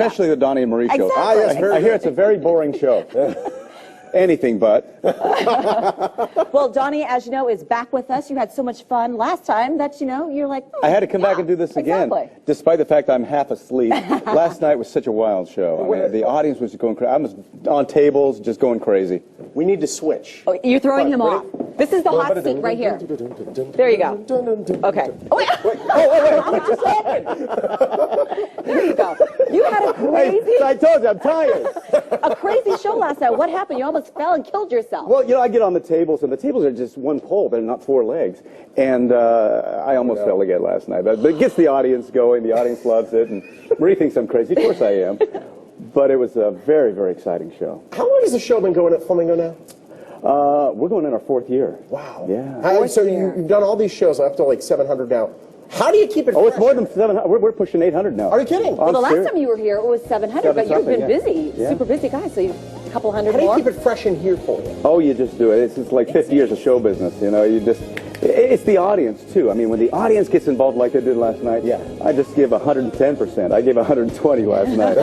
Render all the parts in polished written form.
Especially the Donny and Marie show. Exactly. Ah, yes, I hear it's a very boring show. Anything but. Well, Donny, as you know, is back with us. You had so much fun last time that, you know, you're like, I had to come back and do this again, despite the fact I'm half asleep. Last night was such a wild show. I mean, the audience was going crazy. I was on tables, just going crazy. We need to switch. Oh, you're throwing him off. This is the hot seat right here. There you go. Okay. Oh, wait. What just happened? There you go. You had a crazy... I told you, I'm tired. A crazy show last night. What happened? You almost fell and killed yourself. Well, you know, I get on the tables, and the tables are just one pole. They're not four legs. And I almost fell again last night. But it gets the audience going. The audience loves it. And Marie thinks I'm crazy. Of course I am. But it was a very, very exciting show. How long has the show been going at Flamingo now? We're going in our 4th year. Wow. Yeah. So you've done all these shows up to like 700 now. How do you keep it fresh? Oh, it's more than 700. We're pushing 800 now. Are you kidding? Well, the last time you were here, it was 700, but you've been busy, Yeah. super busy guy, so a couple hundred more. more. How do you keep it fresh in here for you? Oh, you just do it. It's just like 50 years of show business, you know. You just, it's the audience, too. I mean, when the audience gets involved like they did last night, I just give 110%. I gave 120 last night.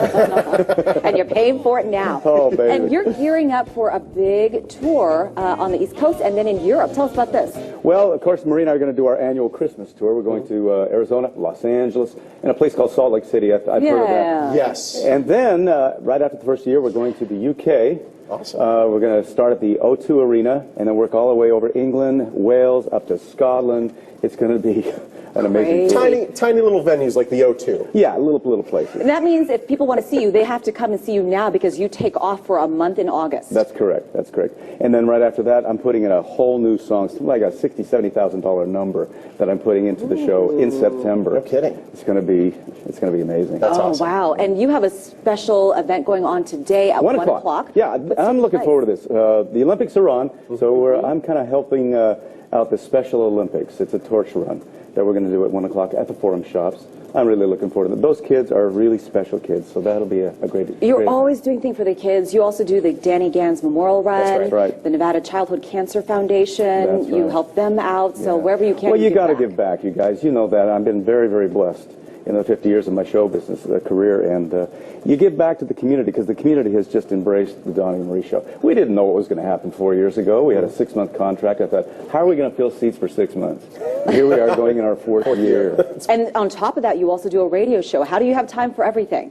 And you're paying for it now. Oh, baby. And you're gearing up for a big tour on the East Coast and then in Europe. Tell us about this. Well, of course, Marie and I are going to do our annual Christmas tour. We're going to Arizona, Los Angeles, and a place called Salt Lake City. I've heard of that. Yes. And then, right after the first year, we're going to the UK. Awesome. We're going to start at the O2 Arena and then work all the way over England, Wales, up to Scotland. It's going to be an amazing tour. Tiny little venues like the O2. Yeah, little places. And that means if people want to see you, they have to come and see you now because you take off for a month in August. That's correct. That's correct. And then right after that, I'm putting in a whole new song, like a $60,000, $70,000 number that I'm putting into the show in September. No kidding. It's going to be amazing. That's awesome. Wow. And you have a special event going on today at 1 o'clock. Yeah, I'm looking forward to this. The Olympics are on, so I'm kind of helping out the Special Olympics. It's a torch run that we're going to do at 1 o'clock at the Forum Shops. I'm really looking forward to it. Those kids are really special kids, so that'll be a great... You're always doing things for the kids. You also do the Danny Gans Memorial Run, That's right. the Nevada Childhood Cancer Foundation. That's right. You help them out, so wherever you can, well, you got to give back, you guys. You know that. I've been very, very blessed in the 50 years of my show business career, and you give back to the community because the community has just embraced the Donny and Marie show. We didn't know what was going to happen 4 years ago. We had a 6-month contract. I thought, how are we going to fill seats for 6 months? Here we are going in our 4th year. And on top of that, you also do a radio show. How do you have time for everything?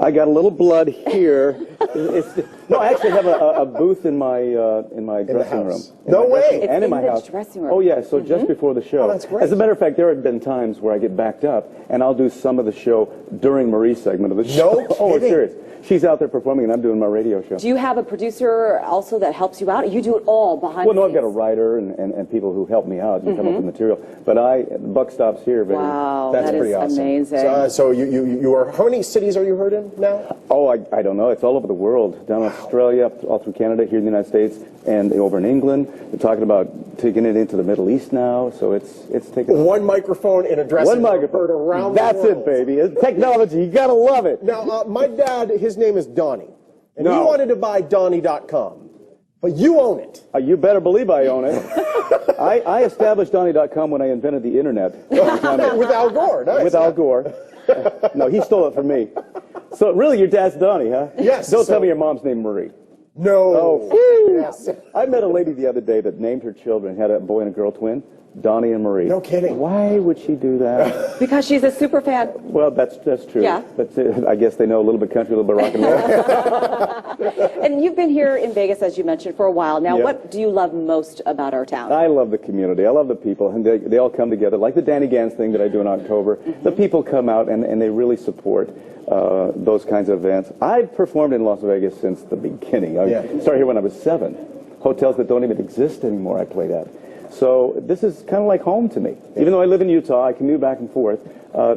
I got a little blood here. No, I actually have a booth in my dressing room. No way. And in my house. Dressing room. Oh yeah, so just before the show. Oh, that's great. As a matter of fact, there have been times where I get backed up, and I'll do some of the show during Marie's segment of the show. No Oh, kidding. serious. She's out there performing, and I'm doing my radio show. Do you have a producer also that helps you out? You do it all behind the Well, no, I've scenes? got a writer and people who help me out and come up with material. But the buck stops here, baby. Wow, That's that is pretty awesome. amazing. So you are, how many cities are you heard in now? Oh, I don't know. It's all over the world. Down in Australia, all through Canada, here in the United States, and over in England. They're talking about taking it into the Middle East now, so it's taking... One microphone in a dressing room heard around That's the world. it, baby. It's technology. You got to love it. Now, my dad, his name is Donny, and No. he wanted to buy Donny.com, but you own it. You better believe I own it. I established Donny.com when I invented the internet. With Al Gore. Nice. With Al Gore. No, he stole it from me. So really, your dad's Donny, huh? Yes. Don't tell me your mom's named Marie. No. Oh, Yes. I met a lady the other day that named her children, had a boy and a girl twin, Donny and Marie. No kidding. Why would she do that? Because she's a super fan. Well, that's true. Yeah. But I guess they know a little bit country, a little bit rock and roll. And you've been here in Vegas, as you mentioned, for a while now. Yeah. What do you love most about our town? I love the community. I love the people. And they all come together. Like the Danny Gans thing that I do in October. The people come out and they really support those kinds of events. I've performed in Las Vegas since the beginning. I started here when I was 7. Hotels that don't even exist anymore I played at. So this is kind of like home to me. Even though I live in Utah, I commute back and forth.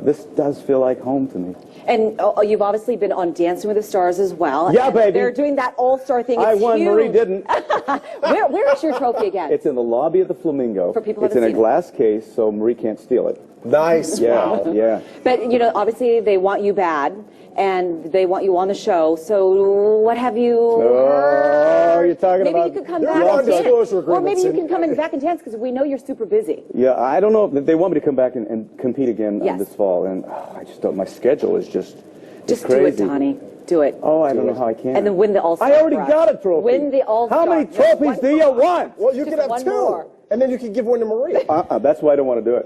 This does feel like home to me. And you've obviously been on Dancing with the Stars as well. Yeah, baby. They're doing that all-star thing. It's I won, huge. Marie didn't. Where is your trophy again? It's in the lobby of the Flamingo. For people who it's in a haven't seen glass case, so Marie can't steal it. Nice. Yeah, Wow. yeah. But, you know, obviously they want you bad, and they want you on the show. So what have you Oh, you're talking maybe about... you could come They're back not and dance. disclosure Or maybe you agreements. can come back and dance because we know you're super busy. Yeah, I don't know if they want me to come back and compete again Yes. this fall, and I just don't. My schedule is just Just do it, Donnie. Do it. Oh, I don't know how I can. And then win the All-Star. I already got a trophy. Win the All-Star. How many trophies do you want? Well, you could have 2. More. And then you could give one to Maria. That's why I don't want to do it.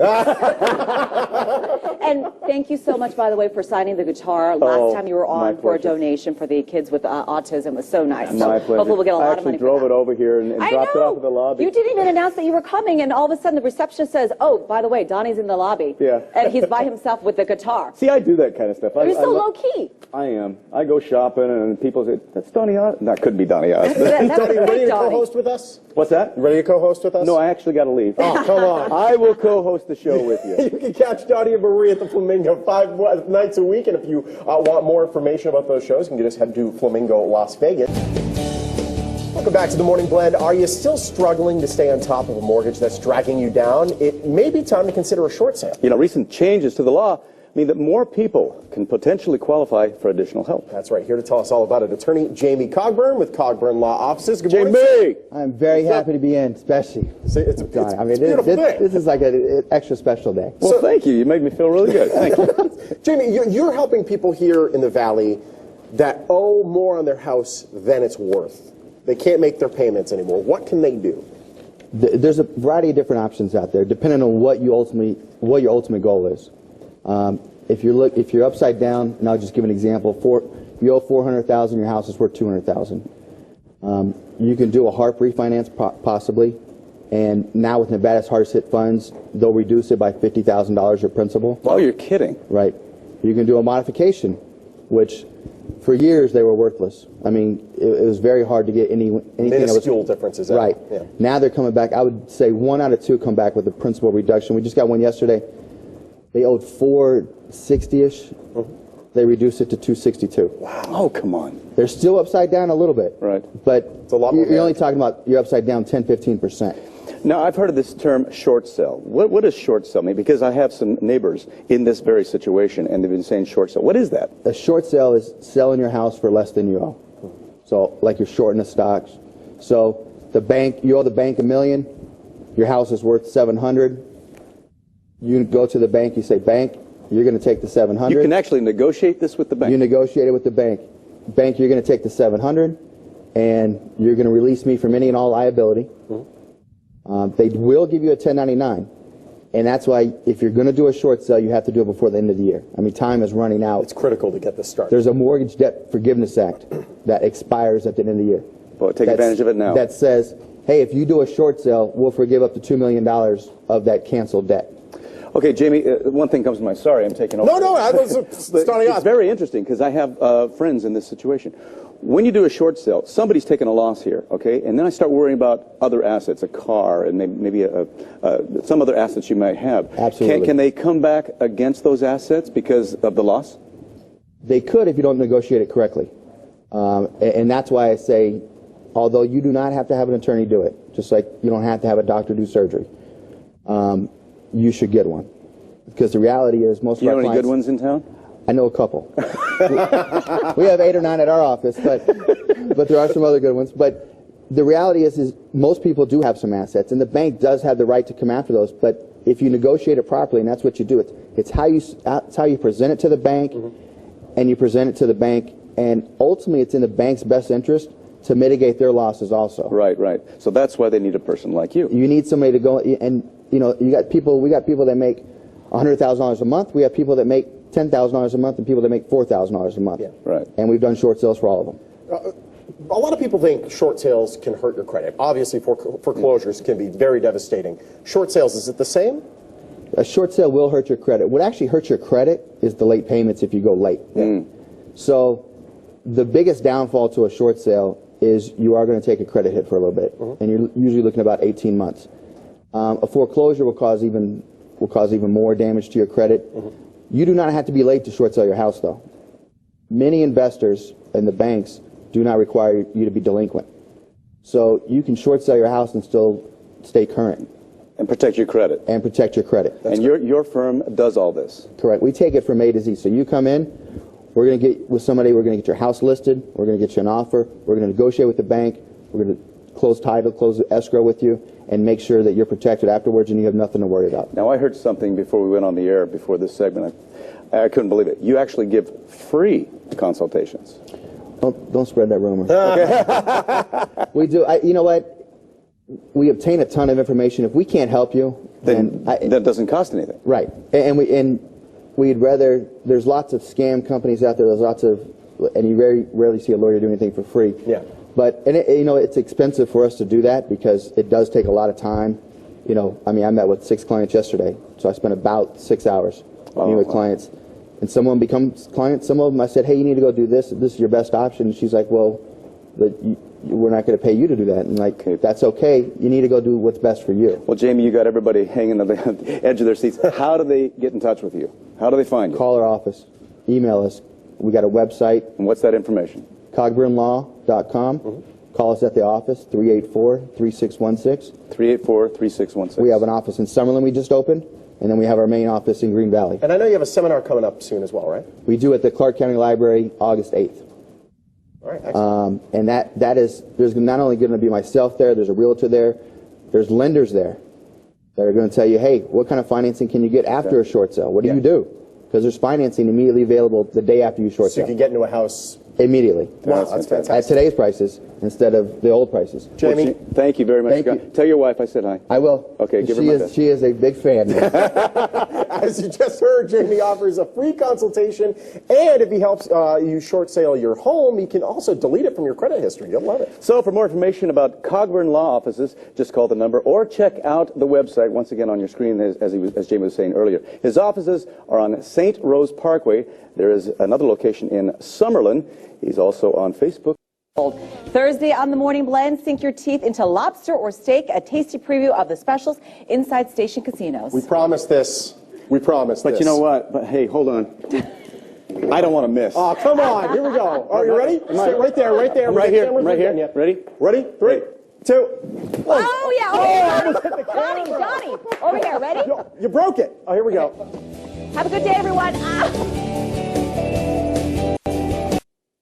And thank you so much, by the way, for signing the guitar. Last time you were on for a donation for the kids with autism. It was so nice. My so pleasure. Hopefully we'll get a lot of money I actually drove it over here and I dropped it off at the lobby. You didn't even announce that you were coming, and all of a sudden the receptionist says, oh, by the way, Donnie's in the lobby. Yeah. And he's by himself with the guitar. See, I do that kind of stuff. You're so low-key. I am. I go shopping, and people say, that's Donny Osmond. That couldn't be Donny Osmond. That's Donnie, you ready to Donnie. co-host with us? What's that? You ready to co-host with us? No, I actually got to leave. Oh, come on. I will co-host the show with you. You can catch Donnie and Marie at the Flamingo 5 nights a week, and if you want more information about those shows, you can just head to Flamingo Las Vegas. Welcome back to the Morning Blend. Are you still struggling to stay on top of a mortgage that's dragging you down? It may be time to consider a short sale. You know, recent changes to the law mean that more people can potentially qualify for additional help. That's right. Here to tell us all about it, attorney Jamie Cogburn with Cogburn Law Offices. Good morning. Jamie! I'm very happy to be in, especially. It's a beautiful day. This is like an extra special day. Well, thank you. You made me feel really good. Thank you. Jamie, you're helping people here in the Valley that owe more on their house than it's worth. They can't make their payments anymore. What can they do? There's a variety of different options out there, depending on what your ultimate goal is. If you're upside down, and I'll just give an example. You owe $400,000, your house is worth $200,000. You can do a HARP refinance possibly, and now with Nevada's hardest hit funds, they'll reduce it by $50,000 your principal. Oh, you're kidding. Right. You can do a modification, which for years they were worthless. I mean, it was very hard to get anything Minuscule differences. Right. Yeah. Now they're coming back. I would say 1 out of 2 come back with a principal reduction. We just got one yesterday. They owed $460-ish. They reduced it to $262. Wow. Oh, come on. They're still upside down a little bit. Right. But It's a lot more you're only talking about you're upside down 10-15%. Now, I've heard of this term short sell. What does short sell mean? Because I have some neighbors in this very situation, and they've been saying short sell. What is that? A short sale is selling your house for less than you owe. So, like you're shorting the stocks. So, you owe the bank $1 million. Your house is worth $700. You go to the bank. You say, "Bank, you're going to take the $700." You can actually negotiate this with the bank. You negotiate it with the bank. Bank, you're going to take the $700, and you're going to release me from any and all liability. They will give you a 1099, and that's why if you're going to do a short sale, you have to do it before the end of the year. I mean, time is running out. It's critical to get this started. There's a Mortgage Debt Forgiveness Act that expires at the end of the year. Well, take advantage of it now. That says, hey, if you do a short sale, we'll forgive up to $2 million of that canceled debt. Okay, Jamie, one thing comes to mind. Sorry, I'm taking over. No, I was starting off. It's very interesting because I have friends in this situation. When you do a short sale, somebody's taking a loss here, okay? And then I start worrying about other assets, a car, and maybe some other assets you might have. Absolutely. Can they come back against those assets because of the loss? They could if you don't negotiate it correctly. And that's why I say, although you do not have to have an attorney do it, just like you don't have to have a doctor do surgery, you should get one. Because the reality is most of our clients... You know any good ones in town? I know a couple. We have 8 or 9 at our office, but there are some other good ones. But the reality is most people do have some assets, and the bank does have the right to come after those. But if you negotiate it properly, and that's what you do, it's how you present it to the bank, and you present it to the bank, and ultimately it's in the bank's best interest to mitigate their losses also. Right. So that's why they need a person like you. You need somebody to go, and we got people that make $100,000 a month. We have people that make $10,000 a month and people that make $4,000 a month. Yeah. Right. And we've done short sales for all of them. A lot of people think short sales can hurt your credit. Obviously, foreclosures can be very devastating. Short sales, is it the same? A short sale will hurt your credit. What actually hurts your credit is the late payments if you go late. So the biggest downfall to a short sale is you are going to take a credit hit for a little bit, and you're usually looking at about 18 months. A foreclosure will cause even more damage to your credit. You do not have to be late to short sell your house, though. Many investors and the banks do not require you to be delinquent. So you can short sell your house and still stay current. And protect your credit. And protect your credit. And your firm does all this. Correct. We take it from A to Z. So you come in, we're going to get with somebody, we're going to get your house listed, we're going to get you an offer, we're going to negotiate with the bank, we're going to close title, close escrow with you, and make sure that you're protected afterwards and you have nothing to worry about. Now, I heard something before we went on the air, before this segment. I couldn't believe it. You actually give free consultations. Don't spread that rumor. We do. You know what? We obtain a ton of information. If we can't help you, then that doesn't cost anything. Right. And we'd rather. There's lots of scam companies out there. There's lots of, and you very rarely see a lawyer do anything for free. Yeah. But it's expensive for us to do that because it does take a lot of time. I met with 6 clients yesterday, so I spent about 6 hours meeting with clients. And some of them become clients. Some of them I said, hey, you need to go do this. This is your best option. And she's like, well, we're not going to pay you to do that. And that's okay. You need to go do what's best for you. Well, Jamie, you got everybody hanging on the edge of their seats. How do they get in touch with you? How do they find you? Call our office. Email us. We got a website. And what's that information? cogburnlaw.com. Call us at the office, 384-3616. 384-3616. We have an office in Summerlin we just opened, and then we have our main office in Green Valley. And I know you have a seminar coming up soon as well, right? We do at the Clark County Library, August 8th. All right, excellent. And that is, there's not only going to be myself there, there's a realtor there, there's lenders there that are going to tell you, hey, what kind of financing can you get after a short sale? What do you do? Because there's financing immediately available the day after you short sale. So you can get into a house immediately. Wow, that's fantastic. At today's prices insteed of the old prices. Jamie, thank you very much. Thank you. Tell your wife I said hi. I will. Okay, give her my best. She is a big fan. as you just heard, Jamie offers a free consultation, and if he helps you short sale your home, he can also delete it from your credit history. You'll love it. So for more information about Cogburn Law Offices, just call the number or check out the website once again on your screen, as Jamie was saying earlier. His offices are on St. Rose Parkway. There is another location in Summerlin. He's also on Facebook. Thursday on the Morning Blend, sink your teeth into lobster or steak, a tasty preview of the specials inside Station Casinos. We promised this. We promised this. But you know what? But hey, hold on. I don't want to miss. Oh, come on. Here we go. Are you ready? Sit right there, right there. Right here, right here. Ready? Ready? 3, 2. Oh, yeah. Johnny, over here. Ready? You broke it. Oh, here we go. Have a good day, everyone. Ah.